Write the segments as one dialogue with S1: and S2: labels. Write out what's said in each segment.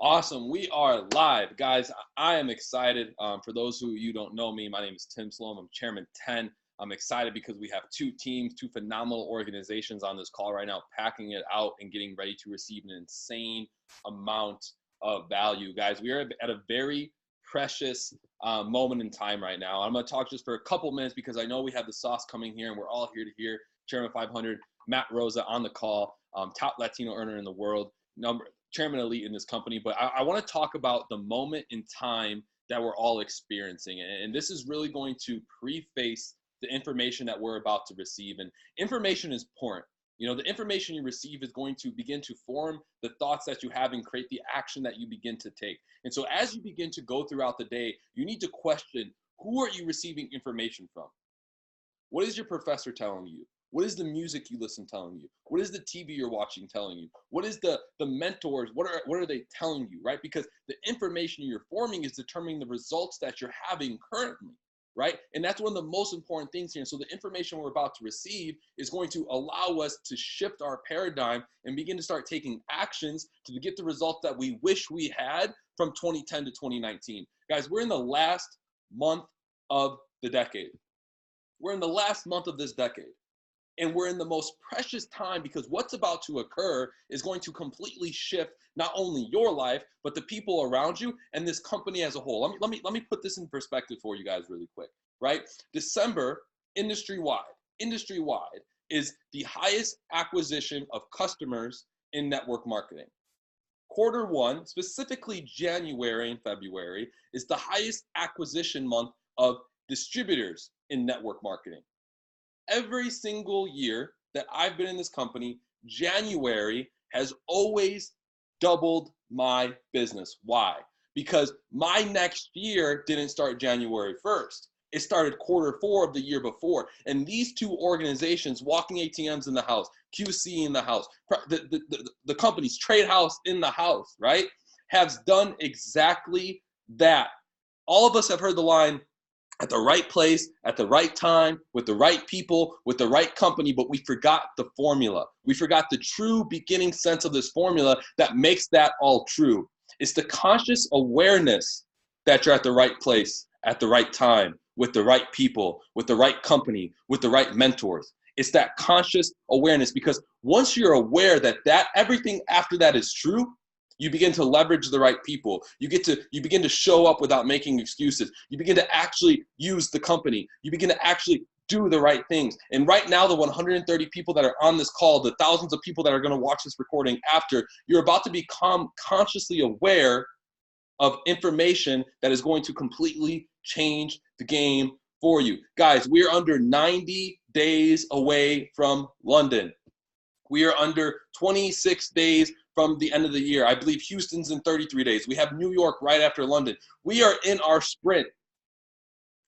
S1: Awesome. We are live, guys. I am excited. For those who you don't know me, my name is Tim Sloan. I'm Chairman 10. I'm excited because we have two teams, two phenomenal organizations on this call right now, packing it out and getting ready to receive an insane amount of value. Guys, we are at a very precious moment in time right now. I'm going to talk just for a couple minutes because I know we have the sauce coming here and we're all here to hear Chairman 500, Matt Rosa on the call, top Latino earner in the world, chairman elite in this company, but I want to talk about the moment in time that we're all experiencing. And this is really going to preface the information that we're about to receive. And information is important. You know, the information you receive is going to begin to form the thoughts that you have and create the action that you begin to take. And so as you begin to go throughout the day, you need to question, who are you receiving information from? What is your professor telling you? What is the music you listen telling you? What is the TV you're watching telling you? What is the mentors? What are they telling you, right? Because the information you're forming is determining the results that you're having currently, right? And that's one of the most important things here. And so the information we're about to receive is going to allow us to shift our paradigm and begin to start taking actions to get the results that we wish we had from 2010 to 2019. Guys, we're in the last month of the decade. We're in the last month of this decade. And we're in the most precious time because what's about to occur is going to completely shift not only your life, but the people around you and this company as a whole. Let me put this in perspective for you guys really quick, right? December, industry-wide is the highest acquisition of customers in network marketing. Quarter one, specifically January and February, is the highest acquisition month of distributors in network marketing. Every single year that I've been in this company, January has always doubled my business. Why? Because my next year didn't start January 1st. It started quarter four of the year before. And these two organizations, Walking ATMs in the house, QC in the house, the company's Trade House in the house, right, has done exactly that. All of us have heard the line, at the right place, at the right time, with the right people, with the right company, but we forgot the formula. We forgot the true beginning sense of this formula that makes that all true. It's the conscious awareness that you're at the right place, at the right time, with the right people, with the right company, with the right mentors. It's that conscious awareness, because once you're aware that everything after that is true, you begin to leverage the right people. You begin to show up without making excuses. You begin to actually use the company. You begin to actually do the right things. And right now, the 130 people that are on this call, the thousands of people that are going to watch this recording after, you're about to become consciously aware of information that is going to completely change the game for you. Guys, we are under 90 days away from London. We are under 26 days from the end of the year. I believe Houston's in 33 days. We have New York right after London. We are in our sprint.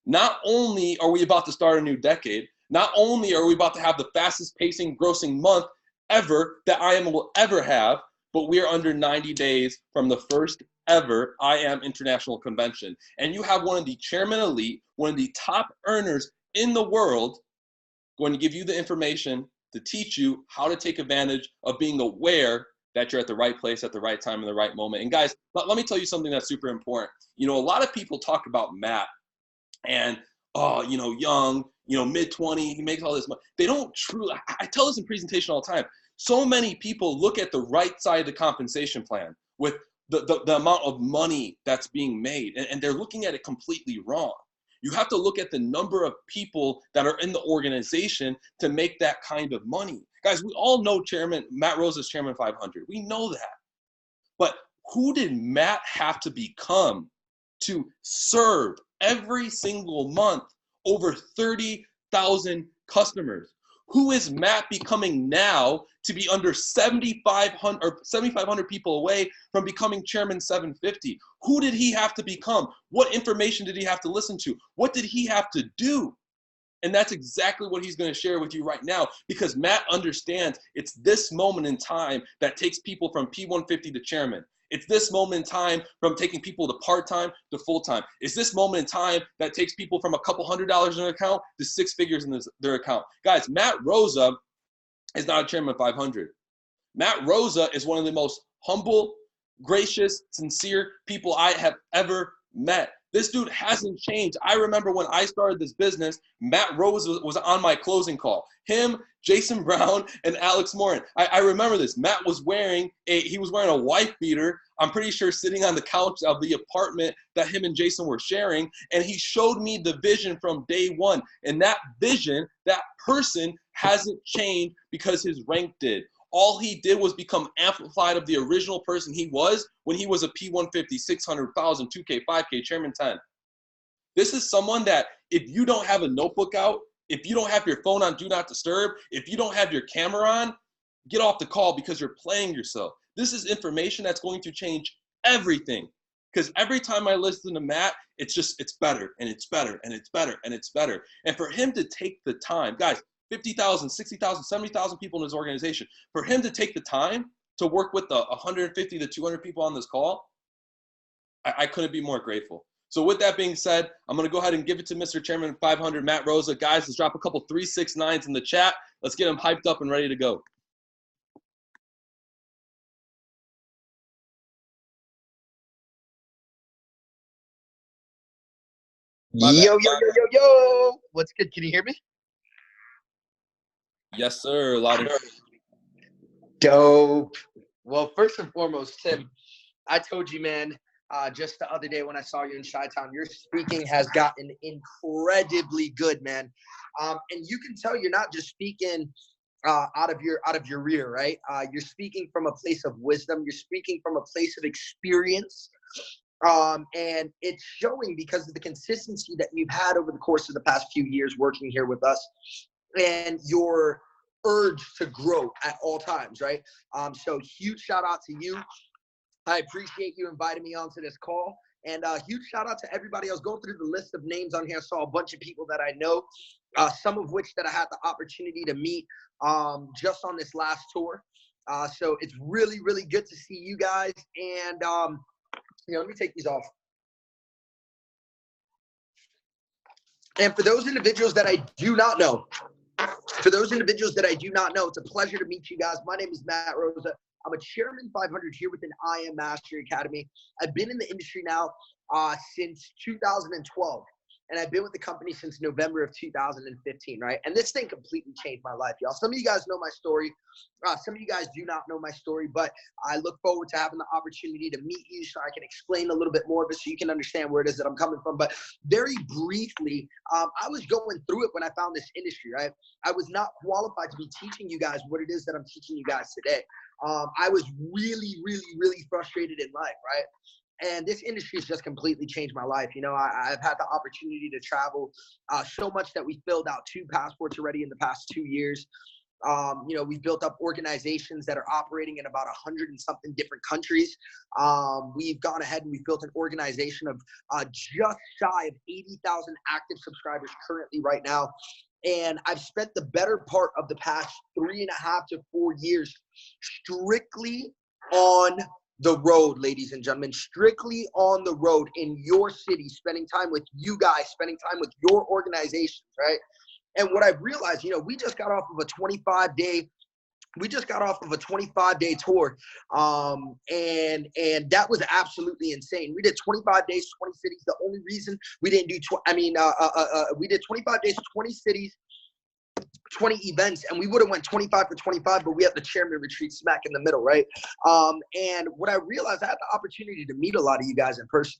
S1: Not only are we about to start a new decade, not only are we about to have the fastest pacing grossing month ever that I Am will ever have, but we are under 90 days from the first ever I Am International Convention. And you have one of the chairman elite, one of the top earners in the world, going to give you the information to teach you how to take advantage of being aware that you're at the right place at the right time in the right moment. And guys, let me tell you something that's super important. You know, a lot of people talk about Matt and, oh, you know, young, you know, mid-20, he makes all this money. They don't truly, I tell this in presentation all the time. So many people look at the right side of the compensation plan with the amount of money that's being made, and they're looking at it completely wrong. You have to look at the number of people that are in the organization to make that kind of money. Guys, we all know Matt Rosa's Chairman 500. We know that. But who did Matt have to become to serve every single month over 30,000 customers? Who is Matt becoming now to be under 7,500 people away from becoming Chairman 750? Who did he have to become? What information did he have to listen to? What did he have to do? And that's exactly what he's going to share with you right now, because Matt understands it's this moment in time that takes people from P150 to chairman. It's this moment in time from taking people to part-time to full-time. It's this moment in time that takes people from a couple $100s in their account to six figures in their account. Guys, Matt Rosa is not a Chairman 500. Matt Rosa is one of the most humble, gracious, sincere people I have ever met. This dude hasn't changed. I remember when I started this business, Matt Rose was on my closing call. Him, Jason Brown, and Alex Morin. I remember this. Matt was wearing a wife beater. I'm pretty sure sitting on the couch of the apartment that him and Jason were sharing. And he showed me the vision from day one. And that vision, that person hasn't changed because his rank did. All he did was become amplified of the original person he was when he was a P150, 600,000, 2K, 5K, Chairman 10. This is someone that if you don't have a notebook out, if you don't have your phone on Do Not Disturb, if you don't have your camera on, get off the call because you're playing yourself. This is information that's going to change everything. Because every time I listen to Matt, it's better and it's better and it's better and it's better. And for him to take the time, guys, 50,000, 60,000, 70,000 people in his organization, for him to take the time to work with the 150 to 200 people on this call, I couldn't be more grateful. So with that being said, I'm going to go ahead and give it to Mr. Chairman 500, Matt Rosa. Guys, let's drop a couple 369s in the chat. Let's get them hyped up and ready to go.
S2: Yo. What's good? Can you hear me?
S1: Yes, sir. Loud and clear.
S2: Dope. Well, first and foremost, Tim, I told you, man, just the other day when I saw you in Chi-Town, your speaking has gotten incredibly good, man. And you can tell you're not just speaking out of your rear, right? You're speaking from a place of wisdom. You're speaking from a place of experience. And it's showing because of the consistency that you've had over the course of the past few years working here with us and your urge to grow at all times, right? So huge shout out to you. I appreciate you inviting me onto this call. And huge shout out to everybody. I was going through the list of names on here. I saw a bunch of people that I know, some of which that I had the opportunity to meet just on this last tour. So it's really, really good to see you guys. And, let me take these off. And for those individuals that I do not know, it's a pleasure to meet you guys. My name is Matt Rosa. I'm a Chairman 500 here within I Am Mastery Academy. I've been in the industry now since 2012. And I've been with the company since November of 2015, right? And this thing completely changed my life, y'all. Some of you guys know my story. Some of you guys do not know my story, but I look forward to having the opportunity to meet you so I can explain a little bit more of it so you can understand where it is that I'm coming from. But very briefly, I was going through it when I found this industry, right? I was not qualified to be teaching you guys what it is that I'm teaching you guys today. I was really, really, really frustrated in life, right? And this industry has just completely changed my life. I've had the opportunity to travel so much that we filled out 2 passports already in the past 2 years. We've built up organizations that are operating in about 100 and something different countries. We've gone ahead and we've built an organization of just shy of 80,000 active subscribers currently right now. And I've spent the better part of the past 3.5 to 4 years strictly on the road, ladies and gentlemen, strictly on the road in your city, spending time with you guys, spending time with your organizations, right? And what I've realized, we just got off of a 25-day tour. And that was absolutely insane. We did 25 days, 20 cities. The only reason we didn't do, we did 25 days, 20 cities, 20 events, and we would have went 25 for 25, but we had the chairman retreat smack in the middle, right? And what I realized, I had the opportunity to meet a lot of you guys in person.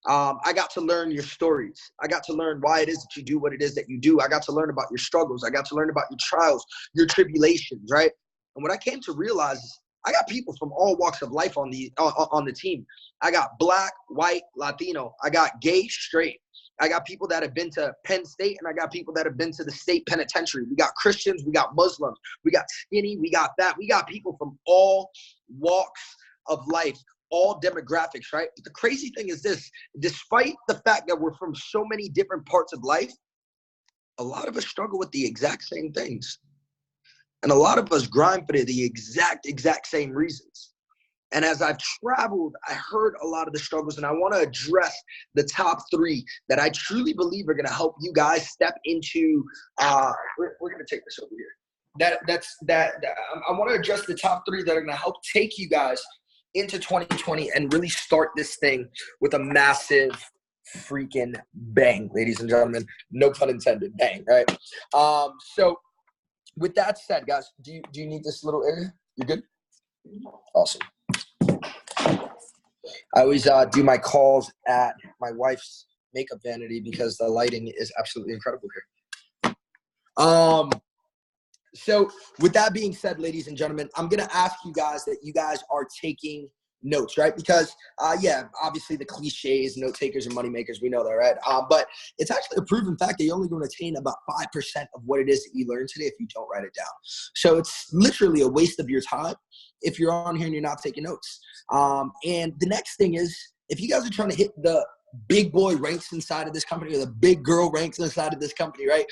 S2: I got to learn your stories. I got to learn why it is that you do what it is that you do. I got to learn about your struggles. I got to learn about your trials, your tribulations, right? And what I came to realize is I got people from all walks of life on the team. I got black, white, Latino. I got gay, straight. I got people that have been to Penn State, and I got people that have been to the state penitentiary. We got Christians, we got Muslims, we got skinny, we got fat. We got people from all walks of life, all demographics, right? But the crazy thing is this, despite the fact that we're from so many different parts of life, a lot of us struggle with the exact same things. And a lot of us grind for the exact same reasons. And as I've traveled, I heard a lot of the struggles, and I want to address the top 3 that I truly believe are going to help you guys step into. We're going to take this over here. I want to address the top 3 that are going to help take you guys into 2020 and really start this thing with a massive freaking bang, ladies and gentlemen. No pun intended, bang, right? So with that said, guys, do you need this little area? You good? Awesome. I always do my calls at my wife's makeup vanity because the lighting is absolutely incredible here. So with that being said, ladies and gentlemen, I'm going to ask you guys that you guys are taking notes, right? Because, yeah, obviously the cliches, note takers and money makers, we know that, right? But it's actually a proven fact that you're only going to attain about 5% of what it is that you learn today if you don't write it down. So it's literally a waste of your time if you're on here and you're not taking notes. And the next thing is, if you guys are trying to hit the big boy ranks inside of this company or the big girl ranks inside of this company, right?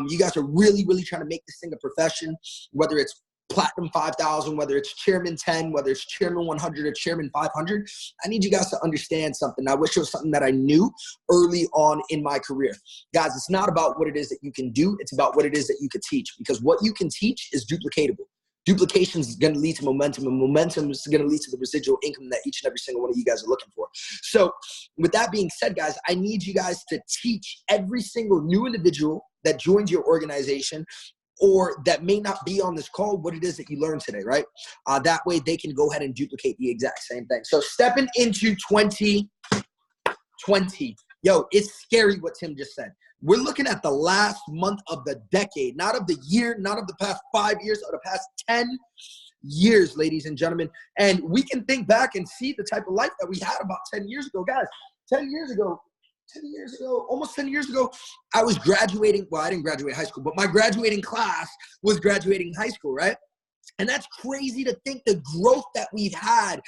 S2: You guys are really, really trying to make this thing a profession, whether it's Platinum 5,000, whether it's Chairman 10, whether it's Chairman 100 or Chairman 500. I need you guys to understand something. I wish it was something that I knew early on in my career. Guys, it's not about what it is that you can do. It's about what it is that you could teach, because what you can teach is duplicatable. Duplication is going to lead to momentum, and momentum is going to lead to the residual income that each and every single one of you guys are looking for. So with that being said, guys, I need you guys to teach every single new individual that joins your organization or that may not be on this call what it is that you learned today, right? That way they can go ahead and duplicate the exact same thing. So stepping into 2020, yo, it's scary what Tim just said. We're looking at the last month of the decade, not of the year, not of the past 5 years, or the past 10 years, ladies and gentlemen. And we can think back and see the type of life that we had about 10 years ago. Guys, 10 years ago, almost 10 years ago, I was graduating. Well, I didn't graduate high school, but my graduating class was graduating high school, right? And that's crazy to think the growth that we've had,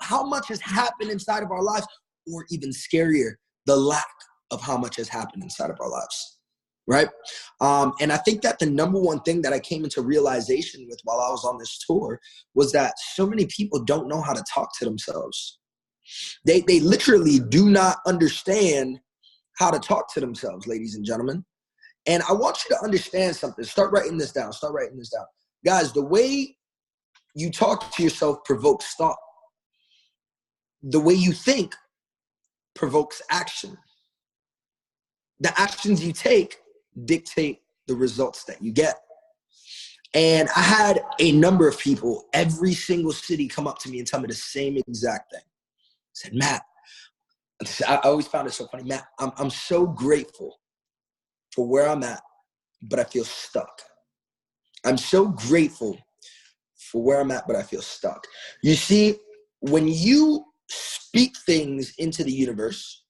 S2: how much has happened inside of our lives, or even scarier, the lack of how much has happened inside of our lives, right? And I think that the number one thing that I came into realization with while I was on this tour was that so many people don't know how to talk to themselves. They literally do not understand how to talk to themselves, ladies and gentlemen. And I want you to understand something. Start writing this down. Start writing this down. Guys, the way you talk to yourself provokes thought. The way you think provokes action. The actions you take dictate the results that you get. And I had a number of people, every single city, come up to me and tell me the same exact thing. I said, Matt, I always found it so funny. Matt, I'm so grateful for where I'm at, but I feel stuck. I'm so grateful for where I'm at, but I feel stuck. You see, when you speak things into the universe,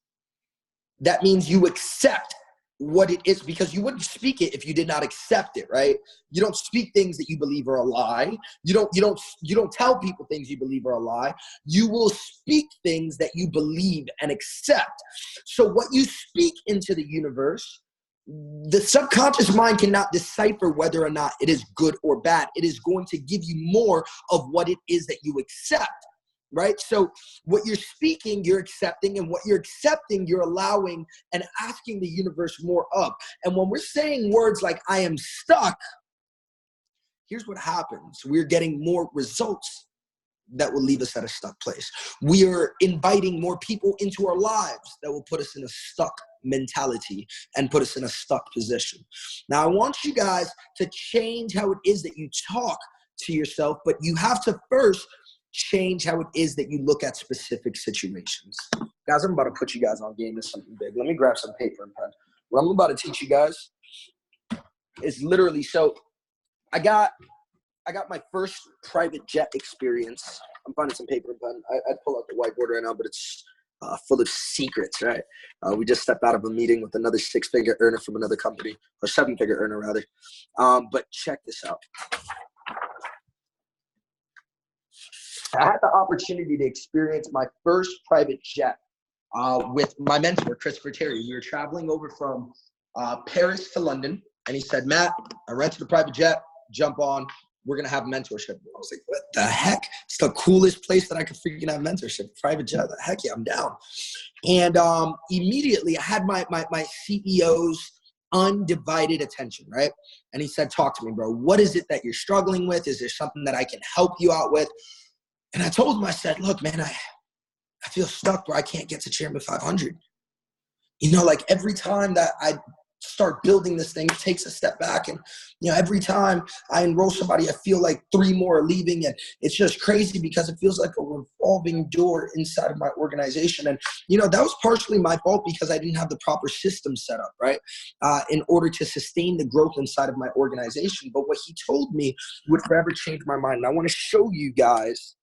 S2: that means you accept what it is, because you wouldn't speak it if you did not accept it, right? You don't speak things that you believe are a lie. You don't tell people things you believe are a lie. You will speak things that you believe and accept. So what you speak into the universe, the subconscious mind cannot decipher whether or not it is good or bad. It is going to give you more of what it is that you accept. Right? So what you're speaking, you're accepting, and what you're accepting, you're allowing and asking the universe more of. And when we're saying words like I am stuck, here's what happens. We're getting more results that will leave us at a stuck place. We are inviting more people into our lives that will put us in a stuck mentality and put us in a stuck position. Now, I want you guys to change how it is that you talk to yourself, but you have to first change how it is that you look at specific situations. Guys, I'm about to put you guys on game to something big. Let me grab some paper and pen. What I'm about to teach you guys is literally, so I got my first private jet experience. I'm finding some paper and pen. I'd pull out the whiteboard right now, but it's full of secrets, right? We just stepped out of a meeting with another 6-figure earner from another company, or 7-figure earner rather. But check this out. I had the opportunity to experience my first private jet with my mentor, Christopher Terry. We were traveling over from Paris to London, and he said, Matt, I rented a private jet, jump on, we're going to have mentorship. I was like, what the heck? It's the coolest place that I could freaking have mentorship, private jet. Heck yeah, I'm down. And immediately I had my CEO's undivided attention, right? And he said, talk to me, bro. What is it that you're struggling with? Is there something that I can help you out with?
S3: And I told him, I said, look, man, I feel stuck where I can't get to Chairman 500. You know, like every time that I start building this thing, it takes a step back. And, you know, every time I enroll somebody, I feel like 3 more are leaving. And it's just crazy because it feels like a revolving door inside of my organization. And, you know, that was partially my fault because I didn't have the proper system set up, right, in order to sustain the growth inside of my organization. But what he told me would forever change my mind. And I want to show you guys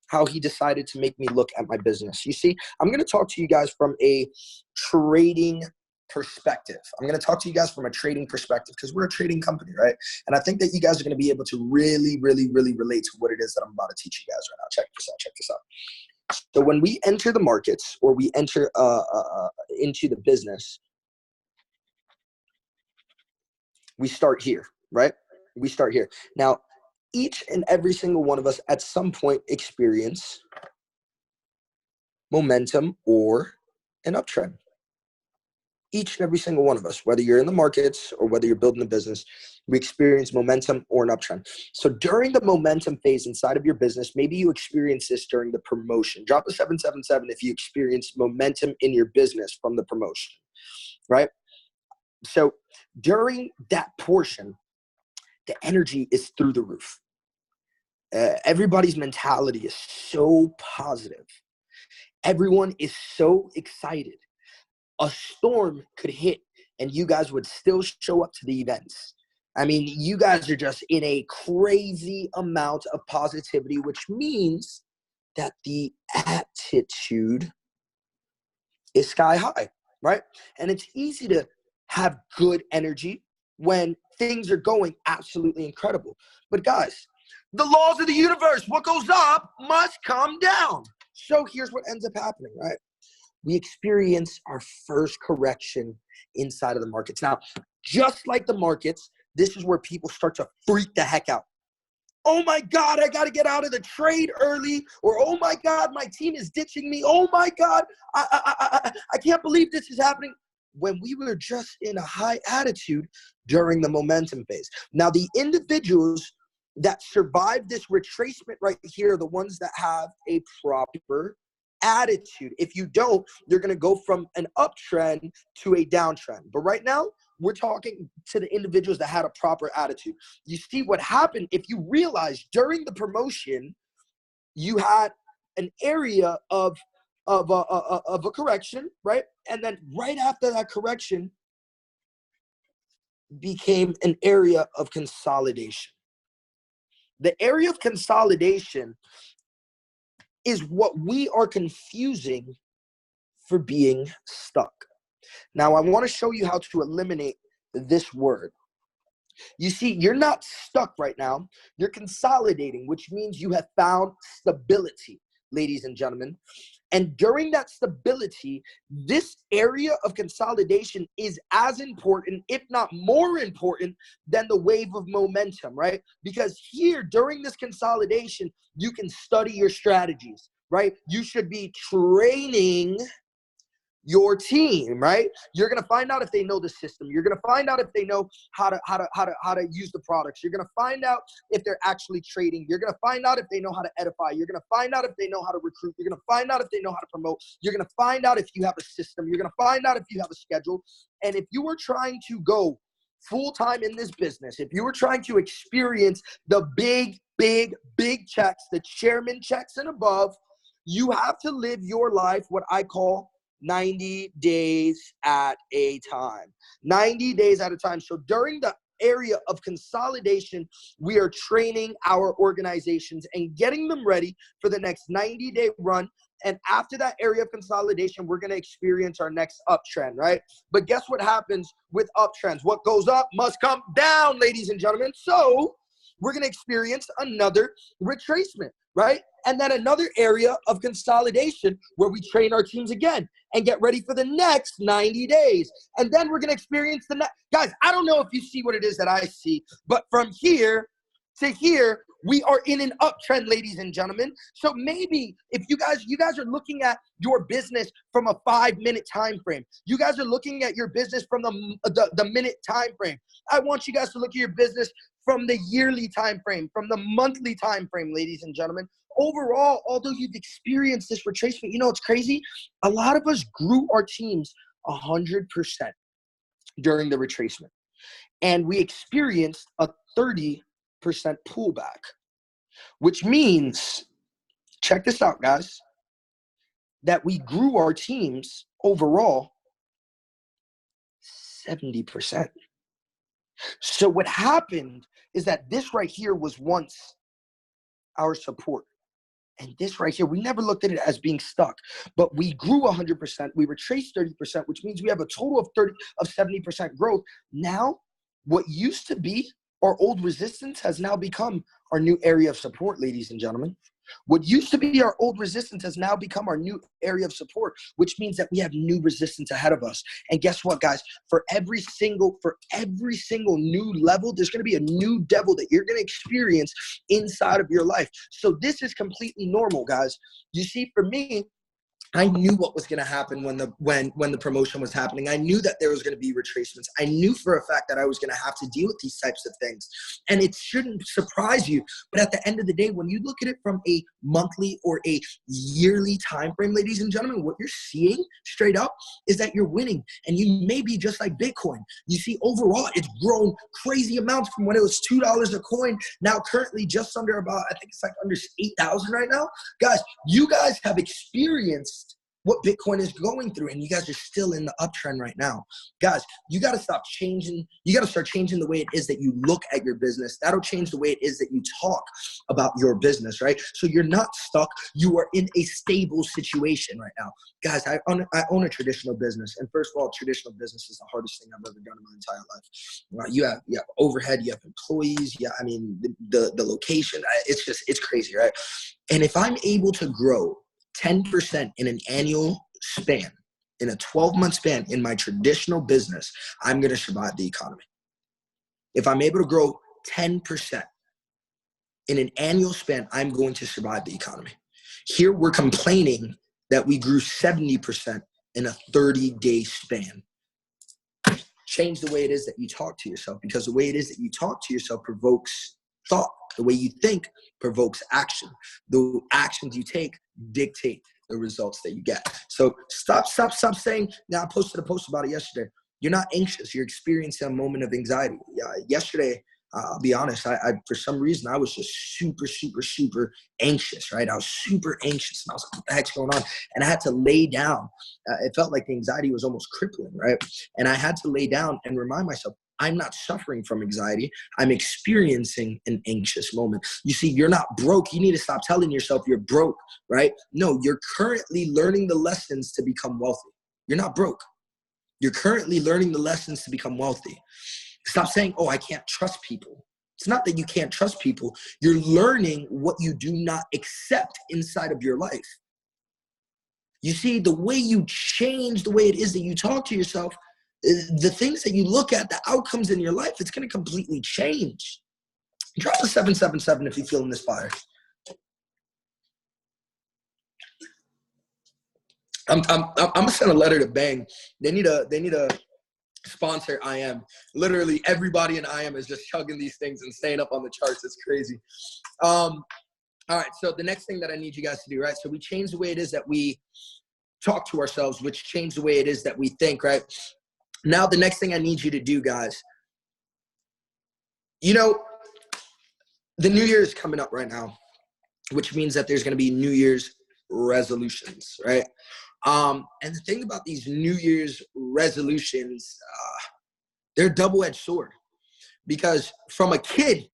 S3: how he decided to make me look at my business. You see, I'm going to talk to you guys from a trading perspective. I'm going to talk to you guys from a trading perspective because we're a trading company, right? And I think that you guys are going to be able to really, really, really relate to what it is that I'm about to teach you guys right now. Check this out. So when we enter the markets or we enter into the business, we start here, right? We start here. Now, each and every single one of us at some point experience momentum or an uptrend. Each and every single one of us, whether you're in the markets or whether you're building a business, we experience momentum or an uptrend. So during the momentum phase inside of your business, maybe you experience this during the promotion. Drop a 777 if you experience momentum in your business from the promotion, right? So during that portion, the energy is through the roof. Everybody's mentality is so positive. Everyone is so excited. A storm could hit and you guys would still show up to the events. I mean, you guys are just in a crazy amount of positivity, which means that the attitude is sky high, right? And it's easy to have good energy when things are going absolutely incredible. But guys, the laws of the universe, what goes up must come down. So here's what ends up happening, right? We experience our first correction inside of the markets. Now, just like the markets, this is where people start to freak the heck out. Oh my God, I got to get out of the trade early. Or, oh my God, my team is ditching me. Oh my God, I can't believe this is happening. When we were just in a high attitude during the momentum phase. Now, the individuals that survive this retracement right here are the ones that have a proper attitude. If you don't, you're going to go from an uptrend to a downtrend. But right now, we're talking to the individuals that had a proper attitude. You see what happened if you realize during the promotion, you had an area of a correction, right? And then right after that correction became an area of consolidation. The area of consolidation is what we are confusing for being stuck. Now, I want to show you how to eliminate this word. You see, you're not stuck right now. You're consolidating, which means you have found stability, ladies and gentlemen. And during that stability, this area of consolidation is as important, if not more important, than the wave of momentum, right? Because here, during this consolidation, you can study your strategies, right? You should be training your team, right? You're going to find out if they know the system. You're going to find out if they know how to use the products. You're going to find out if they're actually trading. You're going to find out if they know how to edify. You're going to find out if they know how to recruit. You're going to find out if they know how to promote. You're going to find out if you have a system. You're going to find out if you have a schedule. And if you were trying to go full-time in this business, if you were trying to experience the big checks, the chairman checks and above, you have to live your life what I call 90 days at a time. 90 days at a time. So during the area of consolidation, we are training our organizations and getting them ready for the next 90-day run. And after that area of consolidation, we're going to experience our next uptrend, right? But guess what happens with uptrends? What goes up must come down, ladies and gentlemen. So we're going to experience another retracement, right? And then another area of consolidation where we train our teams again and get ready for the next 90 days. And then we're going to experience the next. Guys, I don't know if you see what it is that I see, but from here to here, we are in an uptrend, ladies and gentlemen. So maybe if you guys are looking at your business from a 5-minute time frame, you guys are looking at your business from the minute time frame. I want you guys to look at your business from the yearly time frame, from the monthly time frame, ladies and gentlemen. Overall, although you've experienced this retracement, you know it's crazy? A lot of us grew our teams 100% during the retracement. And we experienced a 30% pullback, which means, check this out, guys, that we grew our teams overall 70%. So what happened is that this right here was once our support. And this right here, we never looked at it as being stuck, but we grew 100%. We retraced 30%, which means we have a total of 70% growth. Now, what used to be our old resistance has now become our new area of support, ladies and gentlemen. What used to be our old resistance has now become our new area of support, which means that we have new resistance ahead of us. And guess what, guys? For every single new level, there's going to be a new devil that you're going to experience inside of your life. So this is completely normal, guys. You see, for me, I knew what was going to happen when the promotion was happening. I knew that there was going to be retracements. I knew for a fact that I was going to have to deal with these types of things. And it shouldn't surprise you. But at the end of the day, when you look at it from a monthly or a yearly time frame, ladies and gentlemen, what you're seeing straight up is that you're winning. And you may be just like Bitcoin. You see, overall, it's grown crazy amounts from when it was $2 a coin. Now currently just under about, I think it's like under 8,000 right now. Guys, you guys have experienced what Bitcoin is going through, and you guys are still in the uptrend right now. Guys, you got to stop changing. You got to start changing the way it is that you look at your business. That'll change the way it is that you talk about your business, right? So you're not stuck. You are in a stable situation right now. Guys, I own a traditional business, and first of all, traditional business is the hardest thing I've ever done in my entire life. You have overhead, you have employees, I mean, the location, it's crazy, right? And if I'm able to grow 10% in an annual span, in a 12-month span in my traditional business, I'm going to survive the economy. If I'm able to grow 10% in an annual span, I'm going to survive the economy. Here we're complaining that we grew 70% in a 30-day span. Change the way it is that you talk to yourself, because the way it is that you talk to yourself provokes thought. The way you think provokes action. The actions you take dictate the results that you get. So stop saying, now I posted a post about it yesterday. You're not anxious. You're experiencing a moment of anxiety. Yesterday, I'll be honest, I for some reason, I was just super anxious, right? I was super anxious, and I was like, what the heck's going on? And I had to lay down. It felt like the anxiety was almost crippling, right? And I had to lay down and remind myself, I'm not suffering from anxiety. I'm experiencing an anxious moment. You see, you're not broke. You need to stop telling yourself you're broke, right? No, you're currently learning the lessons to become wealthy. You're not broke. You're currently learning the lessons to become wealthy. Stop saying, oh, I can't trust people. It's not that you can't trust people. You're learning what you do not accept inside of your life. You see, the way you change the way it is that you talk to yourself, the things that you look at, the outcomes in your life, it's going to completely change. Drop a 777 if you're feeling this fire. I'm gonna send a letter to Bang. They need a sponsor IM. Literally everybody in IM is just chugging these things and staying up on the charts. It's crazy. All right, so the next thing that I need you guys to do, right? So we change the way it is that we talk to ourselves, which change the way it is that we think, right? Now, the next thing I need you to do, guys, you know, the New Year is coming up right now, which means that there's going to be New Year's resolutions, right? And the thing about these New Year's resolutions, they're a double-edged sword, because from a kid,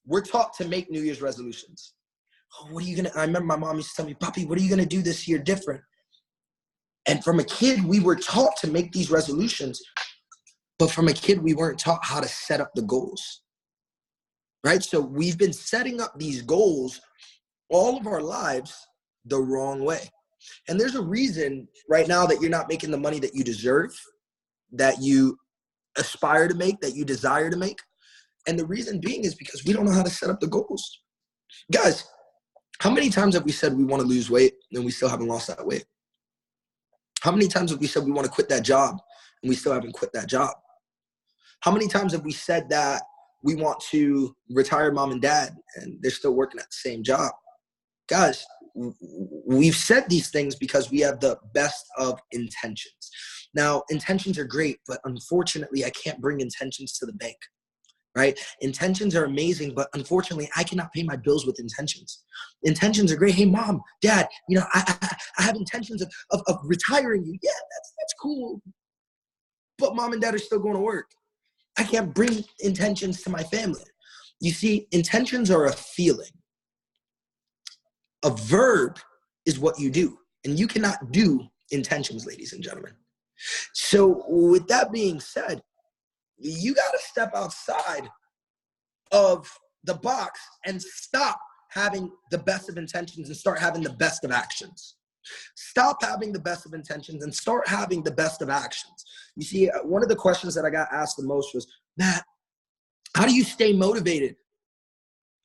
S3: we're taught to make New Year's resolutions. Oh, what are you going to, I remember my mom used to tell me, Papi, what are you going to do this year different? And from a kid, we were taught to make these resolutions, but from a kid, we weren't taught how to set up the goals, right? So we've been setting up these goals all of our lives the wrong way. And there's a reason right now that you're not making the money that you deserve, that you aspire to make, that you desire to make. And the reason being is because we don't know how to set up the goals. Guys, how many times have we said we want to lose weight and we still haven't lost that weight? How many times have we said we want to quit that job and we still haven't quit that job? How many times have we said that we want to retire mom and dad, and they're still working at the same job. Guys, we've said these things because we have the best of intentions. Now, intentions are great, but unfortunately, I can't bring intentions to the bank, right? Intentions are amazing, but unfortunately, I cannot pay my bills with intentions. Intentions are great. Hey, mom, dad, I have intentions of retiring you. Yeah, that's cool. But mom and dad are still going to work. I can't bring intentions to my family. You see, intentions are a feeling. A verb is what you do, and you cannot do intentions, ladies and gentlemen. So with that being said, you got to step outside of the box and stop having the best of intentions and start having the best of actions. Stop having the best of intentions and start having the best of actions. You see, one of the questions that I got asked the most was, Matt, how do you stay motivated?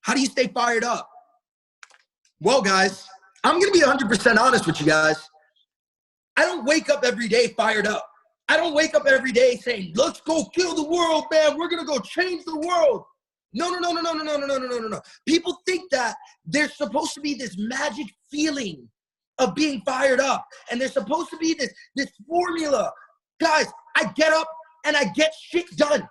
S3: How do you stay fired up? Well, guys, I'm going to be 100% honest with you guys. I don't wake up every day fired up. I don't wake up every day saying, let's go kill the world, man. We're going to go change the world. No. People think that there's supposed to be this magic feeling of being fired up. And there's supposed to be this formula. Guys, I get up and I get shit done.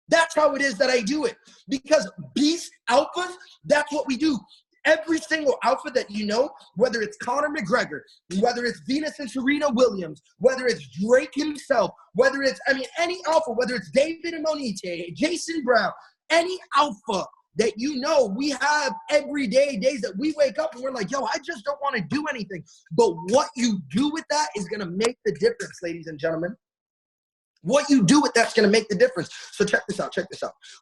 S3: That's how it is that I do it. Because beast alphas, that's what we do. Every single alpha that you know, whether it's Conor McGregor, whether it's Venus and Serena Williams, whether it's Drake himself, whether it's, any alpha, whether it's David and Monique, Jason Brown, any alpha that you know, we have every day, days that we wake up and we're like, yo, I just don't want to do anything. But what you do with that is going to make the difference, ladies and gentlemen. What you do with that's going to make the difference. So check this out.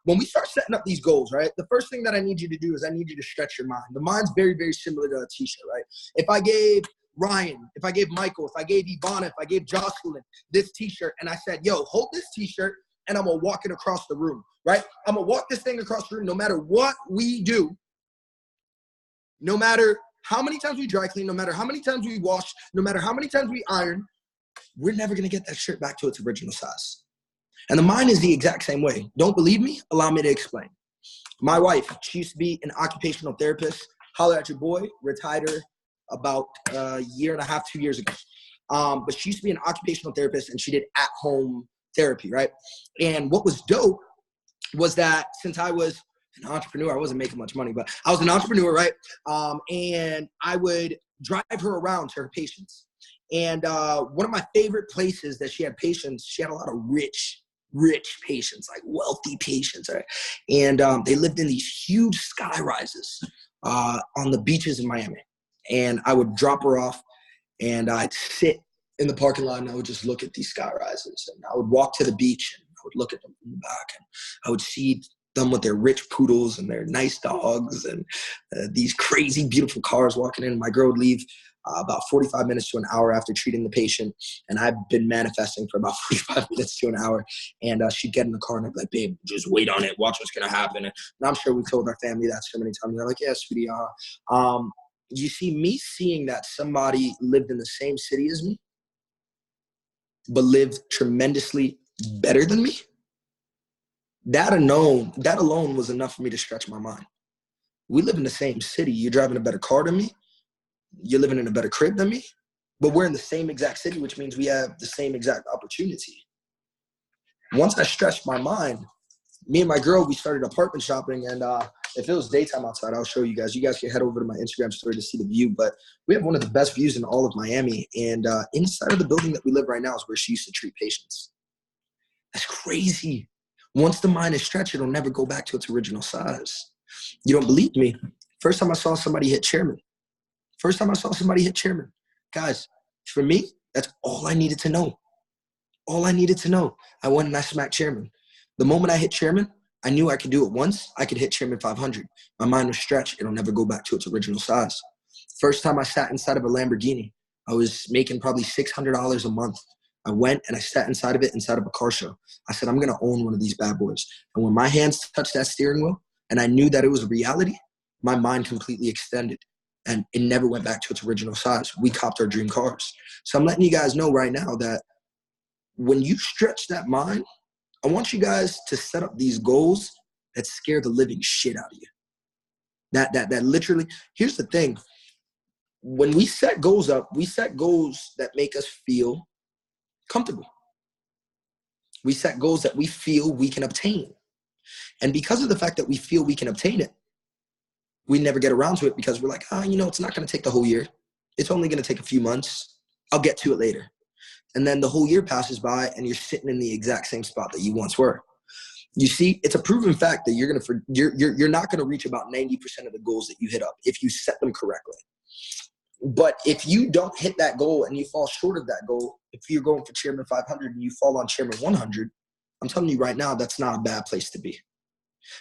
S3: When we start setting up these goals, right, the first thing that I need you to do is I need you to stretch your mind. The mind's very, very similar to a t-shirt, right? If I gave Ryan, if I gave Michael, if I gave Ivana, if I gave Jocelyn this t-shirt and I said, yo, hold this t-shirt and I'm going to walk it across the room, right? I'm going to walk this thing across the room no matter what we do, no matter how many times we dry clean, no matter how many times we wash, no matter how many times we iron, we're never going to get that shirt back to its original size. And the mind is the exact same way. Don't believe me? Allow me to explain. My wife, she used to be an occupational therapist. Holler at your boy, retired her about a year and a half, 2 years ago. But she used to be an occupational therapist and she did at-home therapy, right? And what was dope was that since I was an entrepreneur, I wasn't making much money, but I was an entrepreneur, right? And I would drive her around to her patients. And one of my favorite places that she had patients, she had a lot of rich patients, like wealthy patients, right? And they lived in these huge sky rises on the beaches in Miami. And I would drop her off and I'd sit in the parking lot and I would just look at these sky rises. And I would walk to the beach and I would look at them from the back and I would see them with their rich poodles and their nice dogs and these crazy, beautiful cars walking in. My girl would leave about 45 minutes to an hour after treating the patient. And I've been manifesting for about 45 minutes to an hour. And she'd get in the car and I'd be like, babe, just wait on it. Watch what's going to happen. And I'm sure we've told our family that so many times. They're like, yeah, sweetie. You see, me seeing that somebody lived in the same city as me, but lived tremendously better than me, that alone was enough for me to stretch my mind. We live in the same city. You're driving a better car than me. You're living in a better crib than me, but we're in the same exact city, which means we have the same exact opportunity. Once I stretched my mind, me and my girl, we started apartment shopping. And if it was daytime outside, I'll show you guys. You guys can head over to my Instagram story to see the view. But we have one of the best views in all of Miami. And inside of the building that we live right now is where she used to treat patients. That's crazy. Once the mind is stretched, it'll never go back to its original size. You don't believe me? First time I saw somebody hit chairman. Guys, for me, that's all I needed to know. I went and I smacked chairman. The moment I hit chairman, I knew I could do it once. I could hit chairman 500. My mind was stretched. It'll never go back to its original size. First time I sat inside of a Lamborghini, I was making probably $600 a month. I went and I sat inside of it, inside of a car show. I said, I'm going to own one of these bad boys. And when my hands touched that steering wheel and I knew that it was a reality, my mind completely extended. And it never went back to its original size. We copped our dream cars. So I'm letting you guys know right now that when you stretch that mind, I want you guys to set up these goals that scare the living shit out of you. That literally, here's the thing. When we set goals up, we set goals that make us feel comfortable. We set goals that we feel we can obtain. And because of the fact that we feel we can obtain it, we never get around to it because we're like, it's not going to take the whole year. It's only going to take a few months. I'll get to it later. And then the whole year passes by and you're sitting in the exact same spot that you once were. You see, it's a proven fact that you're not going to reach about 90% of the goals that you hit up if you set them correctly. But if you don't hit that goal and you fall short of that goal, if you're going for Chairman 500 and you fall on Chairman 100, I'm telling you right now, that's not a bad place to be,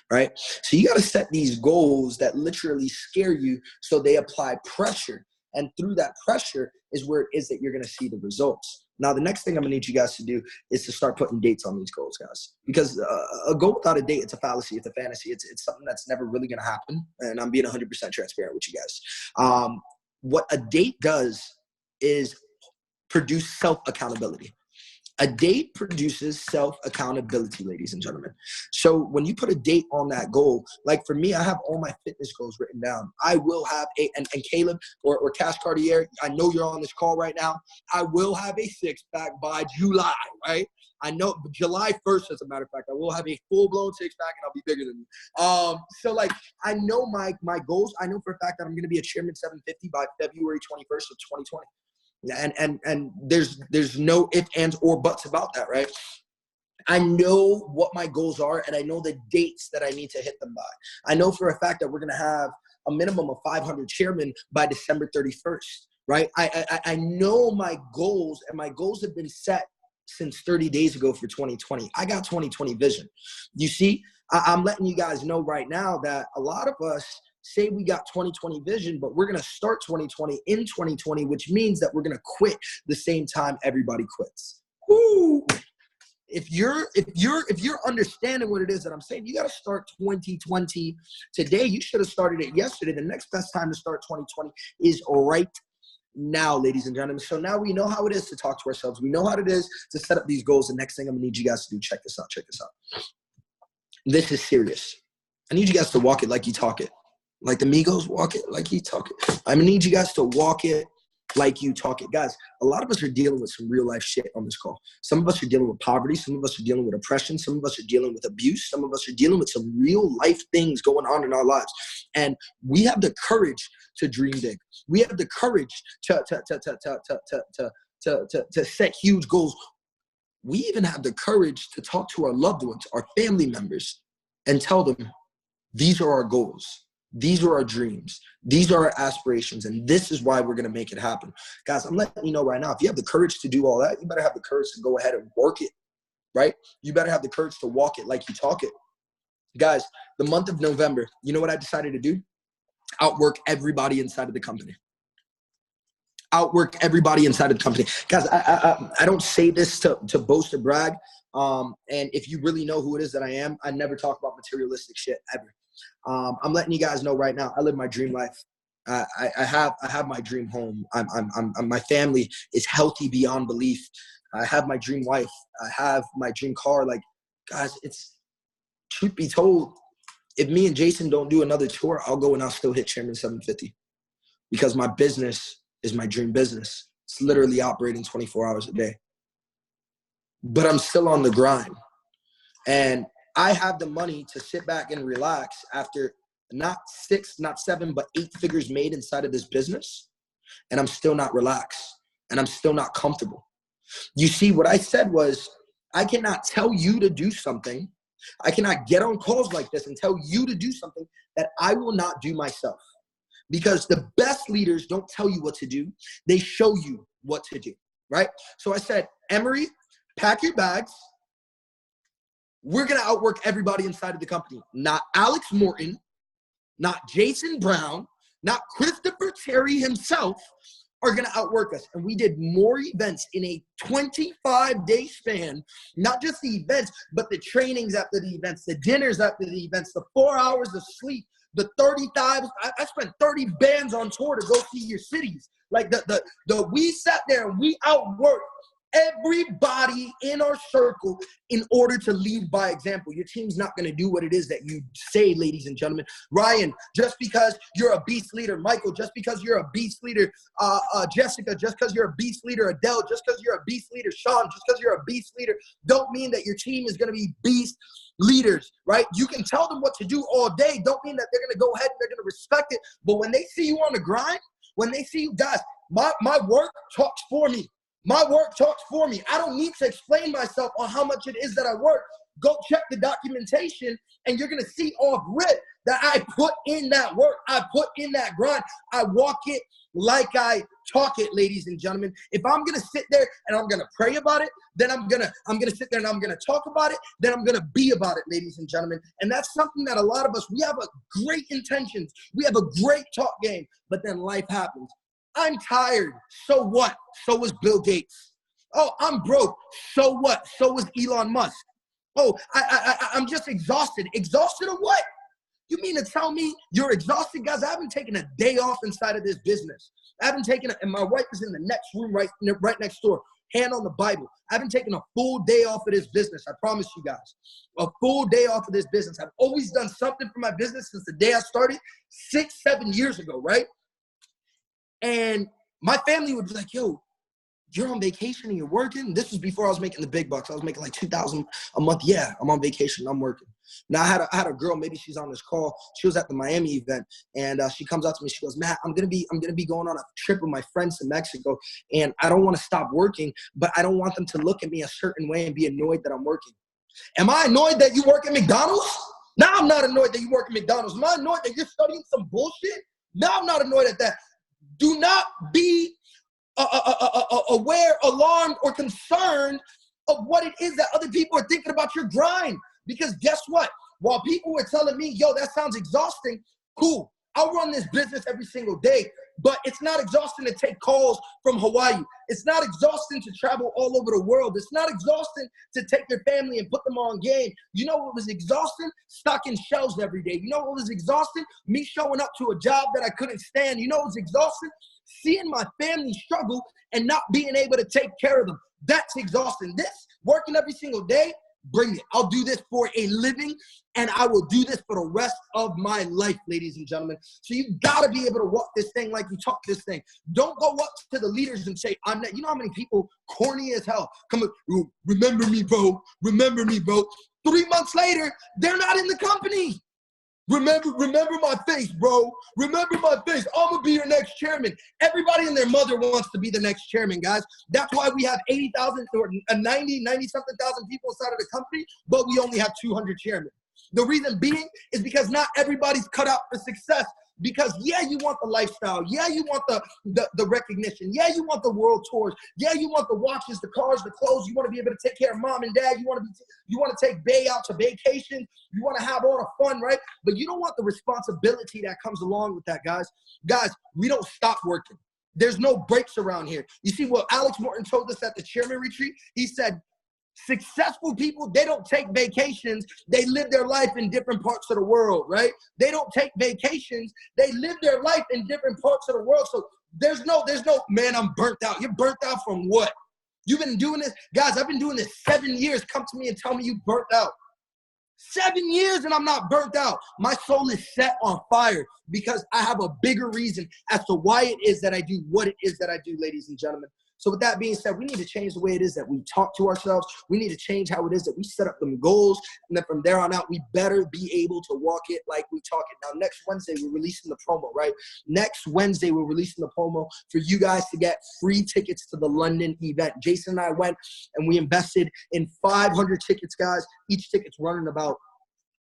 S3: right? So you got to set these goals that literally scare you so they apply pressure. And through that pressure is where it is that you're going to see the results. Now, the next thing I'm going to need you guys to do is to start putting dates on these goals, guys. Because a goal without a date, it's a fallacy. It's a fantasy. It's something that's never really going to happen. And I'm being 100% transparent with you guys. What a date does is produce self-accountability. A date produces self-accountability, ladies and gentlemen. So when you put a date on that goal, like for me, I have all my fitness goals written down. I will have and Caleb or Cash Cartier, I know you're on this call right now. I will have a six-pack by July, right? I know July 1st, as a matter of fact, I will have a full-blown six-pack and I'll be bigger than you. So like, I know my goals. I know for a fact that I'm going to be a Chairman 750 by February 21st of 2020. And there's no ifs, ands, or buts about that, right? I know what my goals are, and I know the dates that I need to hit them by. I know for a fact that we're going to have a minimum of 500 chairmen by December 31st, right? I know my goals, and my goals have been set since 30 days ago for 2020. I got 2020 vision. You see, I'm letting you guys know right now that a lot of us say we got 2020 vision, but we're going to start 2020 in 2020, which means that we're going to quit the same time everybody quits. Woo! If you're understanding what it is that I'm saying, you got to start 2020 today. You should have started it yesterday. The next best time to start 2020 is right now, ladies and gentlemen. So now we know how it is to talk to ourselves. We know how it is to set up these goals. The next thing I'm going to need you guys to do, check this out. This is serious. I need you guys to walk it like you talk it. Like the Migos, walk it like you talk it. I'm going to need you guys to walk it like you talk it. Guys, a lot of us are dealing with some real life shit on this call. Some of us are dealing with poverty. Some of us are dealing with oppression. Some of us are dealing with abuse. Some of us are dealing with some real life things going on in our lives. And we have the courage to dream big. We have the courage to set huge goals. We even have the courage to talk to our loved ones, our family members, and tell them, these are our goals. These are our dreams. These are our aspirations. And this is why we're going to make it happen. Guys, I'm letting you know right now, if you have the courage to do all that, you better have the courage to go ahead and work it, right? You better have the courage to walk it like you talk it. Guys, the month of November, you know what I decided to do? Outwork everybody inside of the company. Outwork everybody inside of the company. Guys, I don't say this to boast or brag. And if you really know who it is that I am, I never talk about materialistic shit ever. I'm letting you guys know right now, I live my dream life. I have my dream home. My family is healthy beyond belief. I have my dream wife. I have my dream car. Like, guys, it's truth be told, if me and Jason don't do another tour, I'll go and I'll still hit Chairman 750 because my business is my dream business. It's literally operating 24 hours a day. But I'm still on the grind. And I have the money to sit back and relax after not 6, not 7, but 8 figures made inside of this business. And I'm still not relaxed. And I'm still not comfortable. You see, what I said was, I cannot tell you to do something. I cannot get on calls like this and tell you to do something that I will not do myself. Because the best leaders don't tell you what to do. They show you what to do, right? So I said, Emery, pack your bags. We're going to outwork everybody inside of the company. Not Alex Morton, not Jason Brown, not Christopher Terry himself are going to outwork us. And we did more events in a 25-day span, not just the events, but the trainings after the events, the dinners after the events, the 4 hours of sleep, the 35. I spent 30 bands on tour to go see your cities. Like we sat there and we outworked everybody in our circle in order to lead by example. Your team's not going to do what it is that you say, ladies and gentlemen. Ryan, just because you're a beast leader. Michael, just because you're a beast leader. Jessica, just because you're a beast leader. Adele, just because you're a beast leader. Sean, just because you're a beast leader, don't mean that your team is going to be beast leaders, right? You can tell them what to do all day. Don't mean that they're going to go ahead and they're going to respect it. But when they see you on the grind, when they see you, guys, my work talks for me. My work talks for me. I don't need to explain myself on how much it is that I work. Go check the documentation, and you're going to see off rip that I put in that work. I put in that grind. I walk it like I talk it, ladies and gentlemen. If I'm going to sit there and I'm going to pray about it, then I'm going to sit there and I'm going to talk about it, then I'm going to be about it, ladies and gentlemen. And that's something that a lot of us, we have a great intentions. We have a great talk game, but then life happens. I'm tired. So what? So was Bill Gates. Oh, I'm broke. So what? So was Elon Musk. Oh, I'm just exhausted. Exhausted of what? You mean to tell me you're exhausted? Guys, I haven't taken a day off inside of this business. I haven't taken and my wife is in the next room right next door, hand on the Bible. I haven't taken a full day off of this business. I promise you guys. A full day off of this business. I've always done something for my business since the day I started 6-7 years ago, right? And my family would be like, yo, you're on vacation and you're working? This was before I was making the big bucks. I was making like $2,000 a month. Yeah, I'm on vacation. I'm working. Now, I had a girl, maybe she's on this call. She was at the Miami event, and she comes out to me. She goes, Matt, I'm gonna be going on a trip with my friends to Mexico, and I don't want to stop working, but I don't want them to look at me a certain way and be annoyed that I'm working. Am I annoyed that you work at McDonald's? No, I'm not annoyed that you work at McDonald's. Am I annoyed that you're studying some bullshit? No, I'm not annoyed at that. Do not be aware, alarmed, or concerned of what it is that other people are thinking about your grind. Because guess what? While people were telling me, yo, that sounds exhausting, cool. I'll run this business every single day, but it's not exhausting to take calls from Hawaii. It's not exhausting to travel all over the world. It's not exhausting to take your family and put them on game. You know what was exhausting? Stocking shelves every day. You know what was exhausting? Me showing up to a job that I couldn't stand. You know what was exhausting? Seeing my family struggle and not being able to take care of them. That's exhausting. This, working every single day, bring it. I'll do this for a living, and I will do this for the rest of my life, ladies and gentlemen. So you got to be able to walk this thing like you talk this thing. Don't go up to the leaders and say, I'm not. You know how many people, corny as hell, come up, remember me, bro. Remember me, bro. 3 months later, they're not in the company. Remember my face, bro. Remember my face. I'm going to be your next chairman. Everybody and their mother wants to be the next chairman, guys. That's why we have 80,000 or 90-something thousand people inside of the company, but we only have 200 chairmen. The reason being is because not everybody's cut out for success. Because, yeah, you want the lifestyle. Yeah, you want the recognition. Yeah, you want the world tours. Yeah, you want the watches, the cars, the clothes. You want to be able to take care of mom and dad. You want to take Bay out to vacation. You want to have all the fun, right? But you don't want the responsibility that comes along with that, guys. Guys, we don't stop working. There's no breaks around here. You see what Alex Morton told us at the chairman retreat? He said, successful people, they don't take vacations. They live their life in different parts of the world, right? They don't take vacations. They live their life in different parts of the world. So there's no, man, I'm burnt out. You're burnt out from what? You've been doing this? Guys, I've been doing this 7 years. Come to me and tell me you burnt out. 7 years and I'm not burnt out. My soul is set on fire because I have a bigger reason as to why it is that I do what it is that I do, ladies and gentlemen. So with that being said, we need to change the way it is that we talk to ourselves. We need to change how it is that we set up them goals. And then from there on out, we better be able to walk it like we talk it. Now, next Wednesday, we're releasing the promo, right? Next Wednesday, we're releasing the promo for you guys to get free tickets to the London event. Jason and I went and we invested in 500 tickets, guys. Each ticket's running about,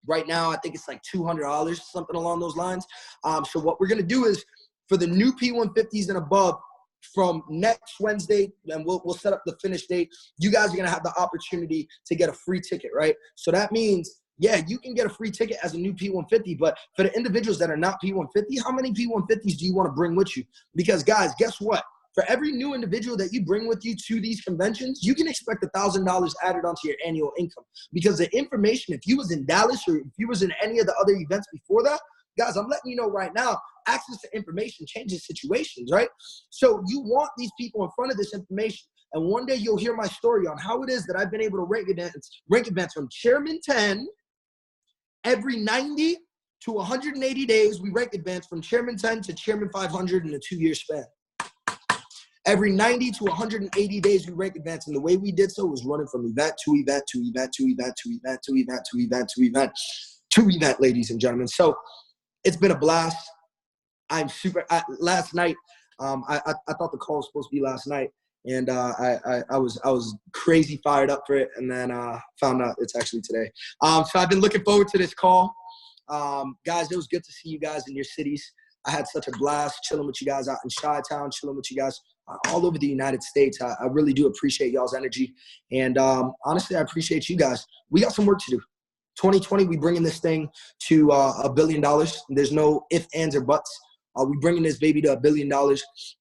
S3: right now, I think it's like $200, something along those lines. So what we're going to do is for the new P150s and above, from next Wednesday, and we'll set up the finish date, you guys are going to have the opportunity to get a free ticket, right? So that means, yeah, you can get a free ticket as a new P150, but for the individuals that are not P150, how many P150s do you want to bring with you? Because, guys, guess what? For every new individual that you bring with you to these conventions, you can expect $1,000 added onto your annual income. Because the information, if you was in Dallas or if you was in any of the other events before that, guys, I'm letting you know right now, access to information changes situations, right? So you want these people in front of this information. And one day you'll hear my story on how it is that I've been able to rank events from Chairman 10 every 90 to 180 days. We rank advance from Chairman 10 to Chairman 500 in a 2-year span. Every 90 to 180 days, we rank advance. And the way we did so was running from event to event to event to event to event to event to event to event to event, ladies and gentlemen. So it's been a blast. I'm super. Last night, I thought the call was supposed to be last night, and I was crazy fired up for it, and then found out it's actually today. So I've been looking forward to this call. Guys, it was good to see you guys in your cities. I had such a blast chilling with you guys out in Chi-Town, chilling with you guys all over the United States. I really do appreciate y'all's energy. And honestly, I appreciate you guys. We got some work to do. 2020, we bringing this thing to $1 billion. There's no ifs, ands, or buts. We bringing this baby to $1 billion.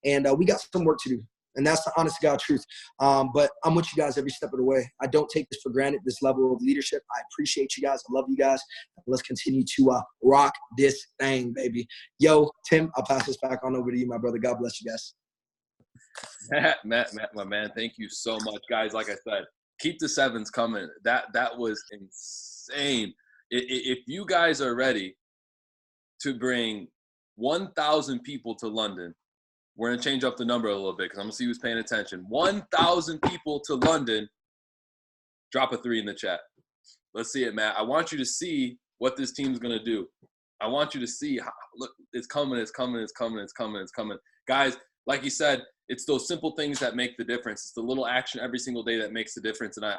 S3: And we got some work to do. And that's the honest to God truth. But I'm with you guys every step of the way. I don't take this for granted, this level of leadership. I appreciate you guys. I love you guys. Let's continue to rock this thing, baby. Yo, Tim, I'll pass this back on over to you, my brother. God bless you guys.
S1: Matt, my man, thank you so much. Guys, like I said, keep the sevens coming. That was insane. If you guys are ready to bring 1,000 people to London, we're going to change up the number a little bit because I'm going to see who's paying attention. 1,000 people to London. Drop a 3 in the chat. Let's see it, Matt. I want you to see what this team's going to do. I want you to see how, look, it's coming, it's coming, it's coming, it's coming, it's coming. Guys, like you said, it's those simple things that make the difference. It's the little action every single day that makes the difference. And I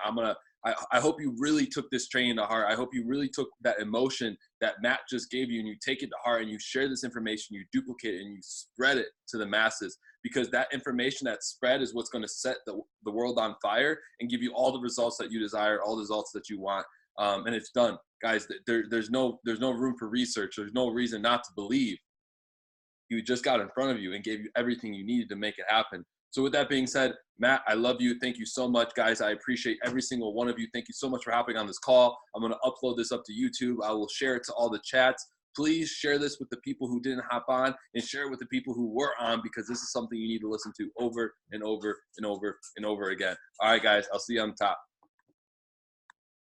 S1: hope you really took this training to heart. I hope you really took that emotion that Matt just gave you and you take it to heart and you share this information, you duplicate it and you spread it to the masses, because that information, that spread is what's going to set the world on fire and give you all the results that you desire, all the results that you want. And it's done, guys. There's no room for research. There's no reason not to believe. You just got in front of you and gave you everything you needed to make it happen. So with that being said, Matt, I love you. Thank you so much, guys. I appreciate every single one of you. Thank you so much for hopping on this call. I'm going to upload this up to YouTube. I will share it to all the chats. Please share this with the people who didn't hop on and share it with the people who were on, because this is something you need to listen to over and over and over and over again. All right, guys, I'll see you on top.